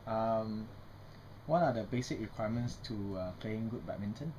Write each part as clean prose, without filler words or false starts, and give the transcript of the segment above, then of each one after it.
Um, what are the basic requirements to playing good badminton?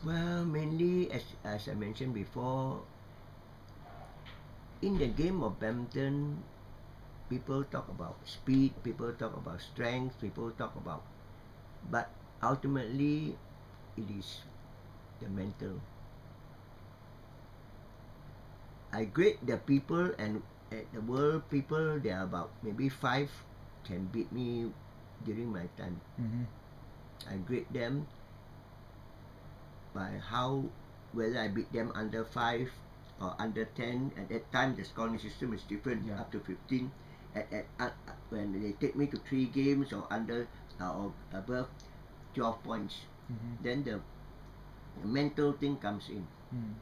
Well, mainly as I mentioned before, in the game of badminton, people talk about speed, people talk about strength, people talk about, but ultimately, it is the mental. I grade the people, and at the world people, there are about maybe five can beat me during my time. Mm-hmm. I grade them by how whether I beat them under 5 or under 10. At that time, the scoring system is different, Yeah. up to 15. When they take me to 3 games or under or above 12 points, Mm-hmm. then the mental thing comes in. Mm.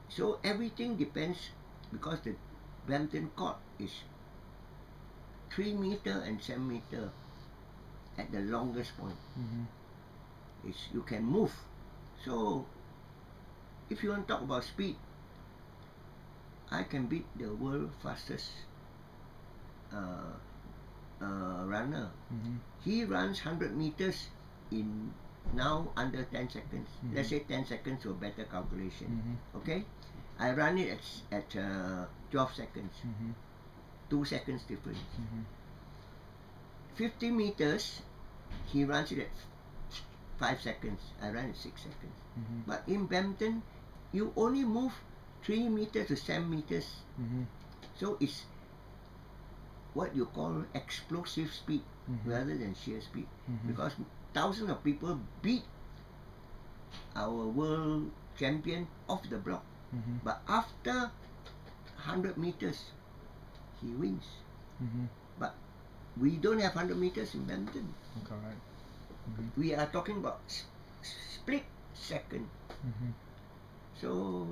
So everything depends, because the badminton court is 3 meter and 7 meter at the longest point. Mm-hmm. Is you can move. So if you want to talk about speed, I can beat the world fastest uh, runner. Mm-hmm. He runs 100 meters in now under 10 seconds. Mm-hmm. Let's say 10 seconds for better calculation. Mm-hmm. Okay, I run it at 12 seconds. Mm-hmm. 2 seconds difference. Mm-hmm. 50 meters, he runs it at 5 seconds. I run at 6 seconds. Mm-hmm. But in badminton, you only move 3 meters to 7 meters. Mm-hmm. So it's what you call explosive speed, Mm-hmm. rather than sheer speed. Mm-hmm. Because thousands of people beat our world champion off the block. Mm-hmm. But after 100 meters, he wins. Mm-hmm. But we don't have 100 meters in badminton. Correct. Mm-hmm. We are talking about split second. Mm-hmm. So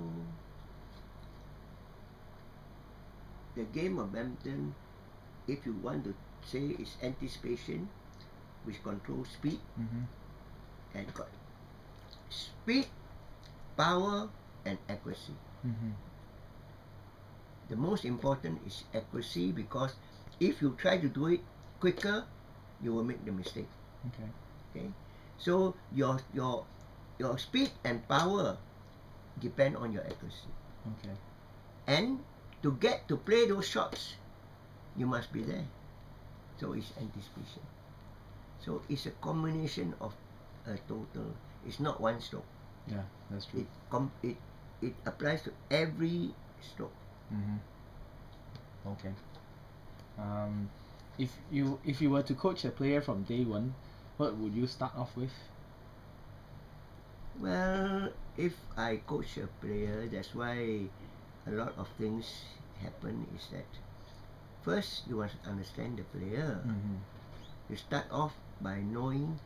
the game of badminton, if you want to say, is anticipation, which controls speed, Mm-hmm. and got speed, power, and accuracy. Mm-hmm. The most important is accuracy, because if you try to do it quicker, you will make the mistake. Okay. Okay, so your speed and power depend on your accuracy, Okay. and to get to play those shots, you must be there. So it's anticipation. So it's a combination of a total. It's not one stroke. Yeah, that's true. It applies to every stroke. Mm-hmm. Okay. If you were to coach a player from day one, what would you start off with? Well, if I coach a player, that's why a lot of things happen, is that first you must understand the player. Mm-hmm. You start off by knowing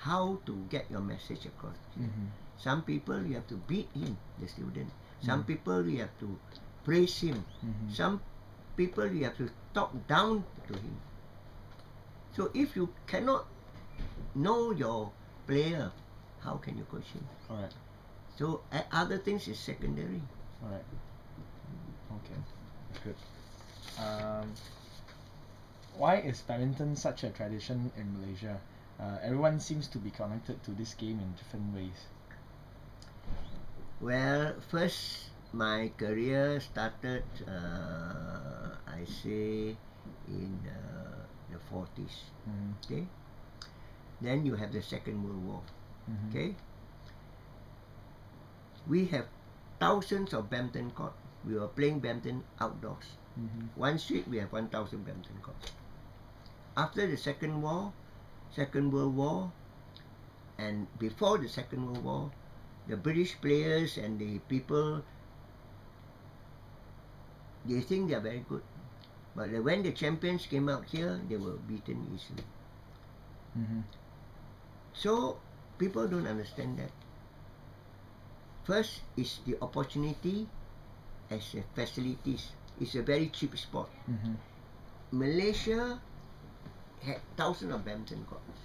how to get your message across. Mm-hmm. Some people you have to beat him, the student. Some Mm. people you have to praise him. Mm-hmm. Some people you have to talk down to him. So if you cannot know your player, how can you coach him? Alright. So other things is secondary. Alright. Okay. Good. Why is badminton such a tradition in Malaysia? Everyone seems to be connected to this game in different ways. Well, first my career started, I say, in the 40s. Mm-hmm. Okay. Then you have the Second World War. Mm-hmm. Okay. We have thousands of badminton courts. We were playing badminton outdoors. Mm-hmm. One street we have 1,000 badminton courts. After the Second World War, and before the Second World War, the British players and the people, they think they are very good, but when the champions came out here, they were beaten easily. Mm-hmm. So people don't understand that. First is the opportunity as a facilities. It's a very cheap sport. Mm-hmm. Malaysia had thousands of badminton courts.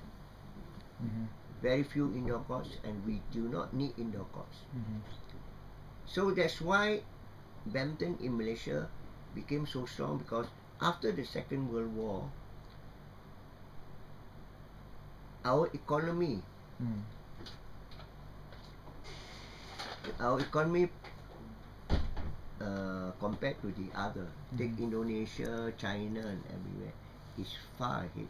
Mm-hmm. Very few indoor courts, and we do not need indoor courts. Mm-hmm. So that's why badminton in Malaysia became so strong, because after the Second World War, our economy, our economy compared to the other, take Indonesia, China, and everywhere, is far ahead.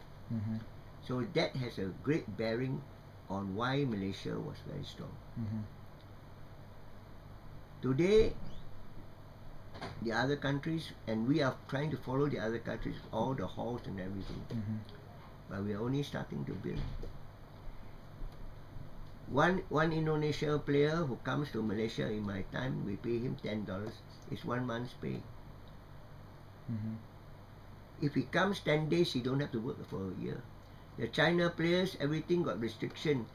So that has a great bearing on why Malaysia was very strong. Today, the other countries, and we are trying to follow the other countries, all the halls and everything, but we are only starting to build. One Indonesia player who comes to Malaysia in my time, we pay him $10. It's 1 month's pay. If he comes 10 days, he don't have to work for a year. The China players, everything got restriction.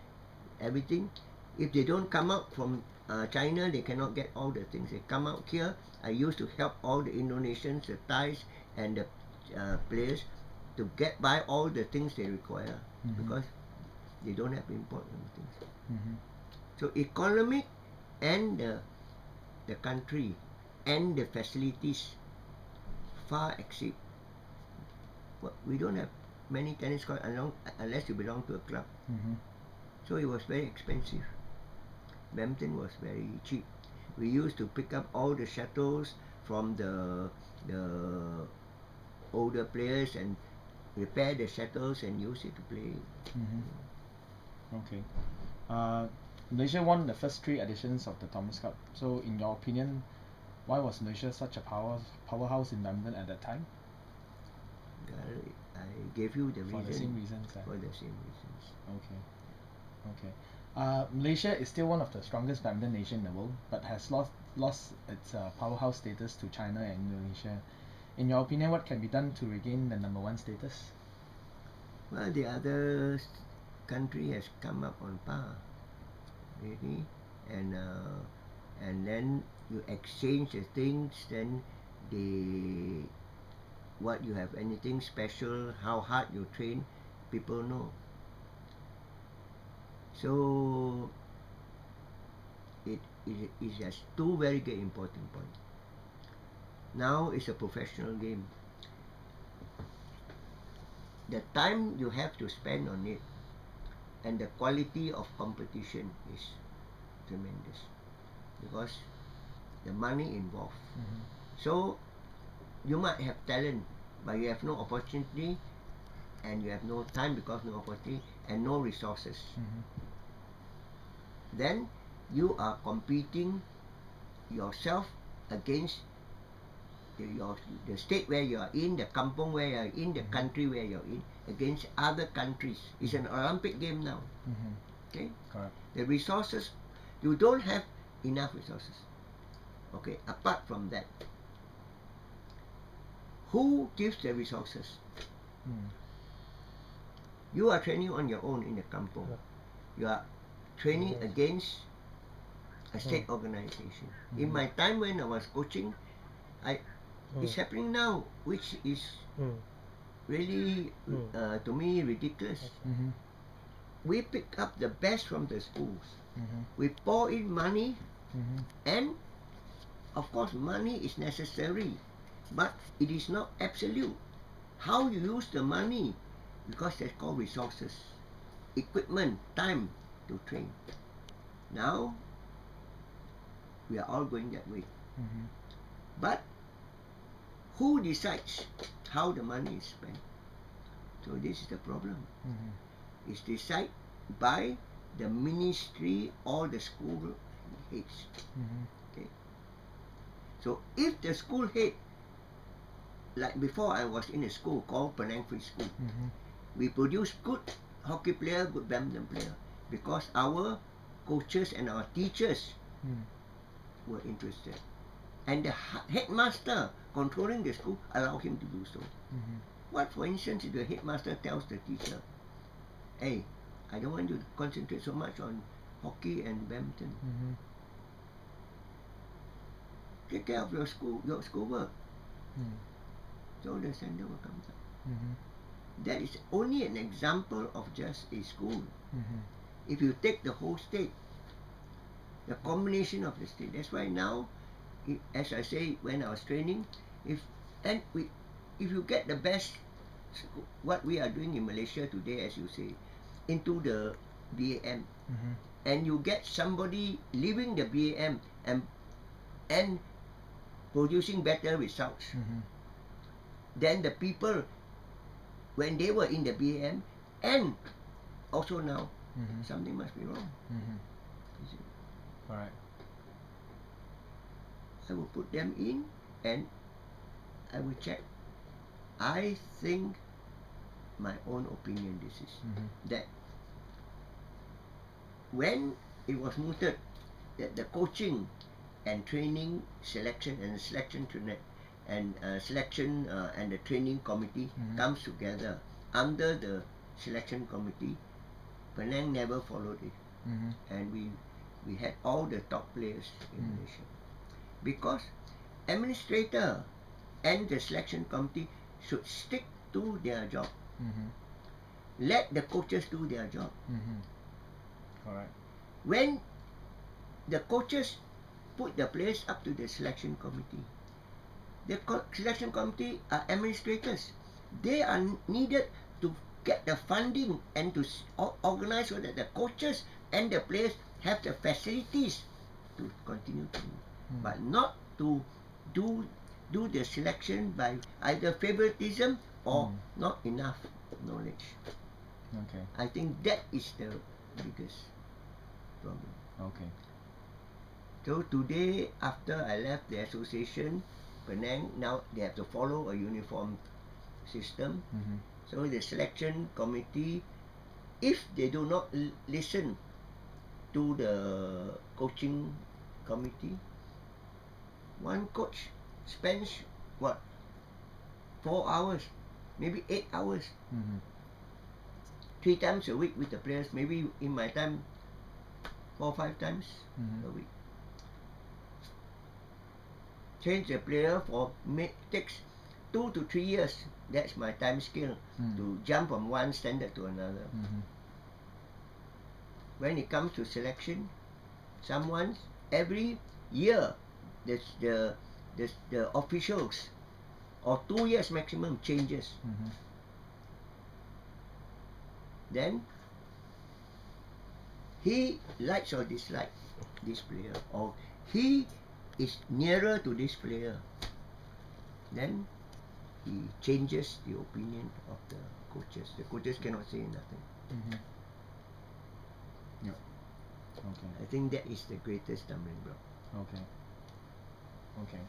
Everything. If they don't come out from China, they cannot get all the things. They come out here. I used to help all the Indonesians, the Thais, and the players to get by all the things they require because they don't have import things. So economic and the country and the facilities far exceed. Well, we don't have many tennis courts unless you belong to a club. So it was very expensive. Badminton was very cheap. We used to pick up all the shuttles from the older players and repair the shuttles and use it to play. Okay. Malaysia won the first 3 editions of the Thomas Cup. So, in your opinion, why was Malaysia such a powerhouse in badminton at that time? I gave you the reason. For the same reasons. For the same reasons. Okay. Malaysia is still one of the strongest badminton nation in the world, but has lost its powerhouse status to China and Indonesia. In your opinion, what can be done to regain the #1 status? Well, the other country has come up on par, really, and then you exchange the things. Then what you have anything special, how hard you train, people know. So it has 2 very good important points. Now it's a professional game. The time you have to spend on it and the quality of competition is tremendous because the money involved. So you might have talent, but you have no opportunity, and you have no time because no opportunity and no resources. Then you are competing yourself against the state where you are in, the kampong where you are in, the country where you are in, against other countries. It's an Olympic game now. Okay? Correct. The resources, you don't have enough resources. Okay, apart from that, who gives the resources? You are training on your own in the kampong. You are training against a state organization. In my time when I was coaching, it's happening now, which is really to me ridiculous. We pick up the best from the schools. We pour in money, and of course money is necessary, but it is not absolute. How you use the money, because that's called resources, equipment, time to train. Now we are all going that way. But who decides how the money is spent? So this is the problem. It's decided by the ministry or the school heads. Okay. So if the school head, like before I was in a school called Penang Free School, we produce good hockey player, good badminton player, because our coaches and our teachers were interested. And the headmaster controlling the school allowed him to do so. What, for instance, if the headmaster tells the teacher, hey, I don't want you to concentrate so much on hockey and badminton. Take care of your schoolwork. So the sender will come down. That is only an example of just a school. If you take the whole state, the combination of the state, that's why now, as I say when I was training, if you get the best, what we are doing in Malaysia today, as you say, into the BAM, and you get somebody leaving the BAM and producing better results, then the people when they were in the BAM and also now, something must be wrong. Correct. I will put them in and I will check. I think, my own opinion, this is that when it was mooted that the coaching and training selection and selection and the training committee comes together under the selection committee, Penang never followed it, and we had all the top players in Malaysia, because administrator and the selection committee should stick to their job. Let the coaches do their job. Correct. When the coaches put the players up to the selection committee, the selection committee are administrators. They are needed to get the funding and to organize so that the coaches and the players have the facilities to continue to, but not to do the selection by either favoritism or not enough knowledge. Okay. I think that is the biggest problem. Okay. So today, after I left the association, Penang, now they have to follow a uniform system. So the selection committee, if they do not listen to the coaching committee, one coach spends what, 4 hours, maybe 8 hours, 3 times a week with the players. Maybe in my time, 4 or 5 times a week. Change the player takes 2 to 3 years. That's my time scale to jump from one standard to another. When it comes to selection, someone every year, the officials, or 2 years maximum, changes. Then he likes or dislikes this player, or he is nearer to this player, then he changes the opinion of the coaches. The coaches cannot say nothing. Yep. Okay. I think that is the greatest stumbling block. Okay. Okay.